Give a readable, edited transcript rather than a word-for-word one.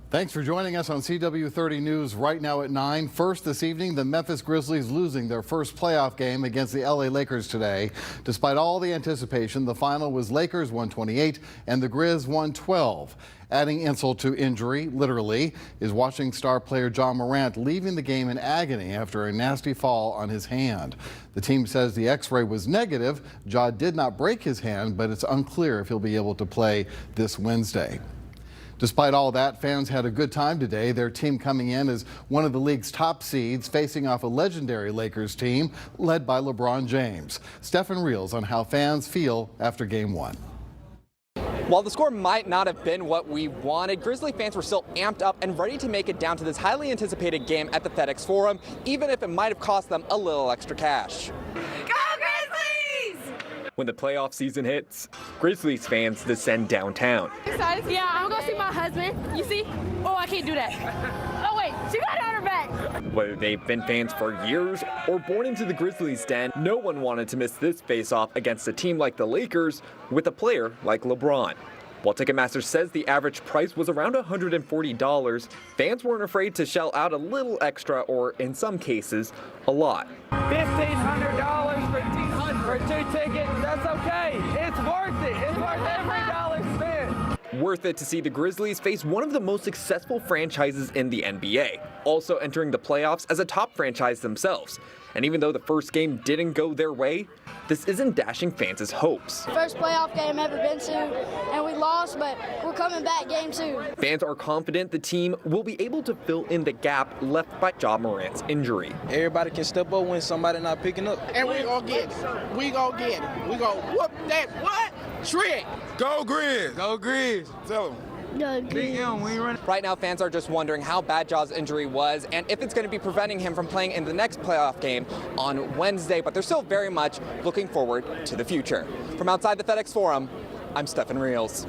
Thanks for joining us on CW30 News right now at 9. First this evening, the Memphis Grizzlies losing their first playoff game against the LA Lakers today. Despite all the anticipation, the final was Lakers 128 and the Grizz 112. Adding insult to injury, literally, is watching star player Ja Morant leaving the game in agony after a nasty fall on his hand. The team says the x-ray was negative. Ja did not break his hand, but it's unclear if he'll be able to play this Wednesday. Despite all that, fans had a good time today. Their team coming in as one of the league's top seeds, facing off a legendary Lakers team led by LeBron James. Stephen Reels on how fans feel after Game 1. While the score might not have been what we wanted, Grizzly fans were still amped up and ready to make it down to this highly anticipated game at the FedEx Forum, even if it might have cost them a little extra cash. When the playoff season hits, Grizzlies fans descend downtown. Excited? Yeah, I'm gonna see my husband. You see? Oh, I can't do that. Oh wait, she got it on her back. Whether they've been fans for years or born into the Grizzlies' den, no one wanted to miss this face-off against a team like the Lakers with a player like LeBron. While Ticketmaster says the average price was around $140, fans weren't afraid to shell out a little extra, or in some cases, a lot. $1,500 for two tickets, that's okay. It's worth it. It's worth every dollar spent. Worth it to see the Grizzlies face one of the most successful franchises in the NBA, also entering the playoffs as a top franchise themselves. And even though the first game didn't go their way, this isn't dashing fans' hopes. First playoff game ever been to, and we lost, but we're coming back Game 2. Fans are confident the team will be able to fill in the gap left by Ja Morant's injury. Everybody can step up when somebody not picking up. And we gonna get it. We gonna get it. We gonna whoop that what? Trick. Go Grizz! Go Grizz. Tell them. Right now, fans are just wondering how bad Ja's injury was and if it's going to be preventing him from playing in the next playoff game on Wednesday, but they're still very much looking forward to the future. From outside the FedEx Forum, I'm Stephen Reels.